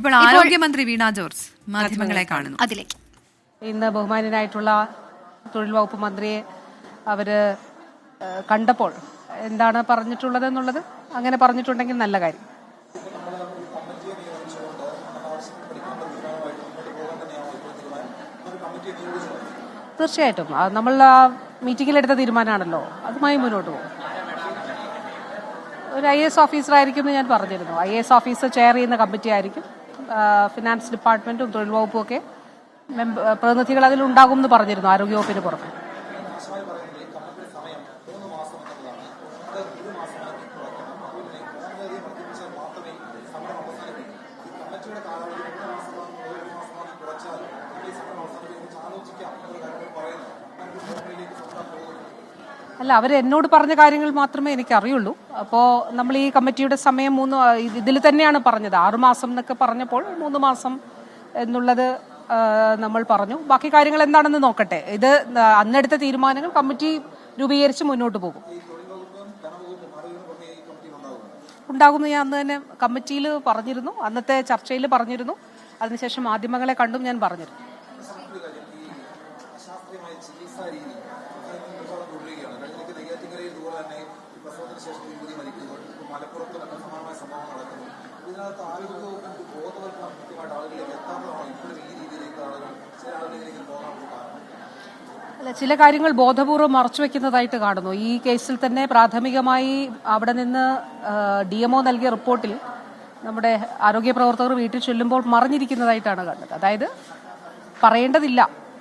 ഇപ്പോൾ ആരോഗ്യമന്ത്രി വീണ ജോർജ് മാധ്യമങ്ങളെ കാണുന്നു. അതിലേക്ക് ഇന്ന് ബഹുമാനനായിട്ടുള്ള തൊഴിൽ വകുപ്പ് മന്ത്രിയെ അവര് കണ്ടപ്പോൾ എന്താണ് പറഞ്ഞിട്ടുള്ളത് എന്നുള്ളത് അങ്ങനെ പറഞ്ഞിട്ടുണ്ടെങ്കിൽ നല്ല കാര്യം. തീർച്ചയായിട്ടും നമ്മൾ ആ മീറ്റിംഗിലെടുത്ത തീരുമാനമാണല്ലോ, അതുമായി മുന്നോട്ട് പോകും. ഒരു IAS ഓഫീസറായിരിക്കും എന്ന് ഞാൻ പറഞ്ഞിരുന്നു. IAS ഓഫീസർ ചെയർ ചെയ്യുന്ന കമ്മിറ്റി ആയിരിക്കും. ഫിനാൻസ് ഡിപ്പാർട്ട്മെന്റും തൊഴിൽ വകുപ്പും ഒക്കെ പ്രതിനിധികൾ അതിലുണ്ടാകും എന്ന് പറഞ്ഞിരുന്നു, ആരോഗ്യവകുപ്പിന് പുറമെ. അല്ല, അവർ എന്നോട് പറഞ്ഞ കാര്യങ്ങൾ മാത്രമേ എനിക്കറിയുള്ളൂ. അപ്പോൾ നമ്മൾ ഈ കമ്മിറ്റിയുടെ സമയം ഇതിൽ തന്നെയാണ് പറഞ്ഞത്. 6 മാസം എന്നൊക്കെ പറഞ്ഞപ്പോൾ 3 മാസം എന്നുള്ളത് നമ്മൾ പറഞ്ഞു. ബാക്കി കാര്യങ്ങൾ എന്താണെന്ന് നോക്കട്ടെ. ഇത് അന്നെടുത്ത തീരുമാനങ്ങൾ കമ്മിറ്റി രൂപീകരിച്ച് മുന്നോട്ട് പോകും. ഉണ്ടാകുമെന്ന് ഞാൻ അന്ന് തന്നെ കമ്മിറ്റിയിൽ പറഞ്ഞിരുന്നു, അന്നത്തെ ചർച്ചയിൽ പറഞ്ഞിരുന്നു. അതിനുശേഷം മാധ്യമങ്ങളെ കണ്ടും ഞാൻ പറഞ്ഞിരുന്നു. അല്ല, ചില കാര്യങ്ങൾ ബോധപൂർവ്വം മറച്ചുവെക്കുന്നതായിട്ട് കാണുന്നു. ഈ കേസിൽ തന്നെ പ്രാഥമികമായി അവിടെ നിന്ന് DMO നൽകിയ റിപ്പോർട്ടിൽ നമ്മുടെ ആരോഗ്യ പ്രവർത്തകർ വീട്ടിൽ ചെല്ലുമ്പോൾ മറഞ്ഞിരിക്കുന്നതായിട്ടാണ് കണ്ടത്. അതായത് പറയേണ്ടതില്ല,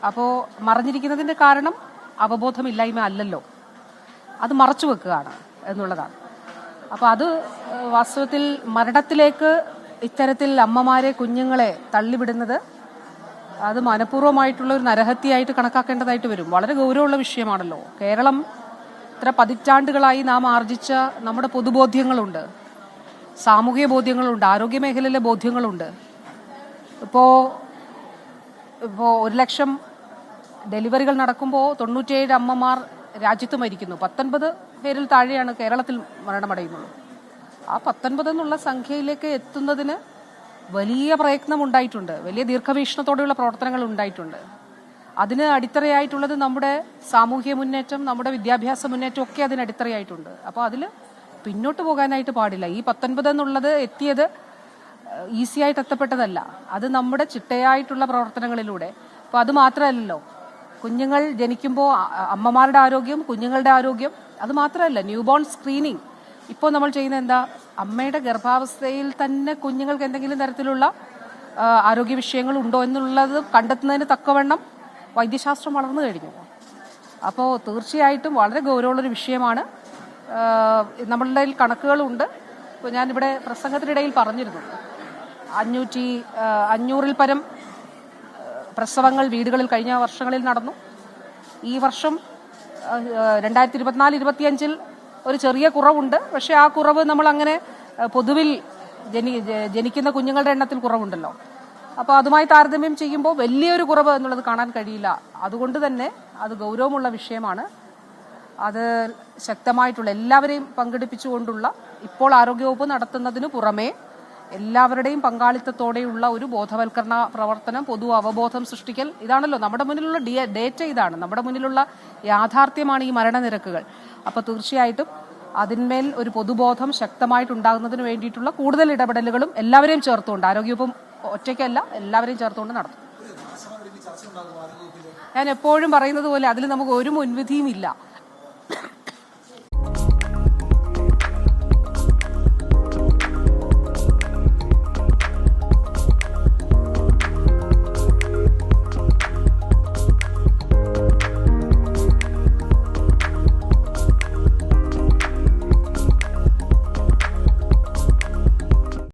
അപ്പോൾ മറഞ്ഞിരിക്കുന്നതിന്റെ കാരണം അവബോധമില്ലായ്മ അല്ലല്ലോ, അത് മറച്ചു വെക്കുകയാണ് എന്നുള്ളതാണ്. അപ്പോൾ അത് വാസ്തവത്തിൽ മരണത്തിലേക്ക് ഇത്തരത്തിൽ അമ്മമാരെ, കുഞ്ഞുങ്ങളെ തള്ളിവിടുന്നത് അത് മനഃപൂർവ്വമായിട്ടുള്ള ഒരു നരഹത്യയായിട്ട് കണക്കാക്കേണ്ടതായിട്ട് വരും. വളരെ ഗൗരവമുള്ള വിഷയമാണല്ലോ. കേരളം ഇത്ര പതിറ്റാണ്ടുകളായി നാം ആർജിച്ച നമ്മുടെ പൊതുബോധ്യങ്ങളുണ്ട്, സാമൂഹിക ബോധ്യങ്ങളുണ്ട്, ആരോഗ്യ മേഖലയിലെ ബോധ്യങ്ങളുണ്ട്. ഇപ്പോൾ 1 ലക്ഷം ഡെലിവറികൾ നടക്കുമ്പോൾ 97 അമ്മമാർ രാജ്യത്ത് മരിക്കുന്നു. 19 പേരിൽ താഴെയാണ് കേരളത്തിൽ മരണമടയുന്നുള്ളൂ. ആ 19 എന്നുള്ള സംഖ്യയിലേക്ക് എത്തുന്നതിന് വലിയ പ്രയത്നമുണ്ടായിട്ടുണ്ട്, വലിയ ദീർഘവീക്ഷണത്തോടെയുള്ള പ്രവർത്തനങ്ങൾ ഉണ്ടായിട്ടുണ്ട്. അതിന് അടിത്തറയായിട്ടുള്ളത് നമ്മുടെ സാമൂഹ്യ മുന്നേറ്റം, നമ്മുടെ വിദ്യാഭ്യാസ മുന്നേറ്റം ഒക്കെ അതിന് അടിത്തറയായിട്ടുണ്ട്. അപ്പോൾ അതിൽ പിന്നോട്ട് പോകാനായിട്ട് പാടില്ല. ഈ 19 എന്നുള്ളത് എത്തിയത് ഈസിയായിട്ട് എത്തപ്പെട്ടതല്ല, അത് നമ്മുടെ ചിട്ടയായിട്ടുള്ള പ്രവർത്തനങ്ങളിലൂടെ. അപ്പോൾ അത് മാത്രമല്ലല്ലോ, കുഞ്ഞുങ്ങൾ ജനിക്കുമ്പോൾ അമ്മമാരുടെ ആരോഗ്യം, കുഞ്ഞുങ്ങളുടെ ആരോഗ്യം, അത് മാത്രമല്ല ന്യൂബോൺ സ്ക്രീനിങ്. ഇപ്പോൾ നമ്മൾ ചെയ്യുന്ന എന്താ, അമ്മയുടെ ഗർഭാവസ്ഥയിൽ തന്നെ കുഞ്ഞുങ്ങൾക്ക് എന്തെങ്കിലും തരത്തിലുള്ള ആരോഗ്യ വിഷയങ്ങൾ ഉണ്ടോ എന്നുള്ളത് കണ്ടെത്തുന്നതിന് തക്കവണ്ണം വൈദ്യശാസ്ത്രം വളർന്നു കഴിഞ്ഞു. അപ്പോൾ തീർച്ചയായിട്ടും വളരെ ഗൗരവമുള്ളൊരു വിഷയമാണ്. നമ്മളുടെ കണക്കുകളുണ്ട്. ഇപ്പോൾ ഞാനിവിടെ പ്രസംഗത്തിനിടയിൽ പറഞ്ഞിരുന്നു, 500-ൽ പരം പ്രസവങ്ങൾ വീടുകളിൽ കഴിഞ്ഞ വർഷങ്ങളിൽ നടന്നു. ഈ വർഷം 2024-25 ഒരു ചെറിയ കുറവുണ്ട്. പക്ഷെ ആ കുറവ് നമ്മൾ അങ്ങനെ പൊതുവിൽ ജനിക്കുന്ന കുഞ്ഞുങ്ങളുടെ എണ്ണത്തിൽ കുറവുണ്ടല്ലോ, അപ്പോൾ അതുമായി താരതമ്യം ചെയ്യുമ്പോൾ വലിയൊരു കുറവ് എന്നുള്ളത് കാണാൻ കഴിയില്ല. അതുകൊണ്ട് തന്നെ അത് ഗൗരവമുള്ള വിഷയമാണ്. അത് ശക്തമായിട്ടുള്ള എല്ലാവരെയും പങ്കെടുപ്പിച്ചുകൊണ്ടുള്ള ഇപ്പോൾ ആരോഗ്യവകുപ്പ് നടത്തുന്നതിന് പുറമെ എല്ലാവരുടെയും പങ്കാളിത്തത്തോടെയുള്ള ഒരു ബോധവൽക്കരണ പ്രവർത്തനം, പൊതു അവബോധം സൃഷ്ടിക്കൽ, ഇതാണല്ലോ നമ്മുടെ മുന്നിലുള്ള ഡേറ്റ. ഇതാണ് നമ്മുടെ മുന്നിലുള്ള യാഥാർത്ഥ്യമാണ് ഈ മരണനിരക്കുകൾ. അപ്പോൾ തീർച്ചയായിട്ടും അതിന്മേൽ ഒരു പൊതുബോധം ശക്തമായിട്ടുണ്ടാകുന്നതിന് വേണ്ടിയിട്ടുള്ള കൂടുതൽ ഇടപെടലുകളും എല്ലാവരെയും ചേർത്തുകൊണ്ട്, ആരോഗ്യവകുപ്പും ഒറ്റയ്ക്കല്ല എല്ലാവരെയും ചേർത്തുകൊണ്ട് നടത്തും. ഞാൻ എപ്പോഴും പറയുന്നത് പോലെ അതിൽ നമുക്ക് ഒരു മുൻവിധിയും ഇല്ല.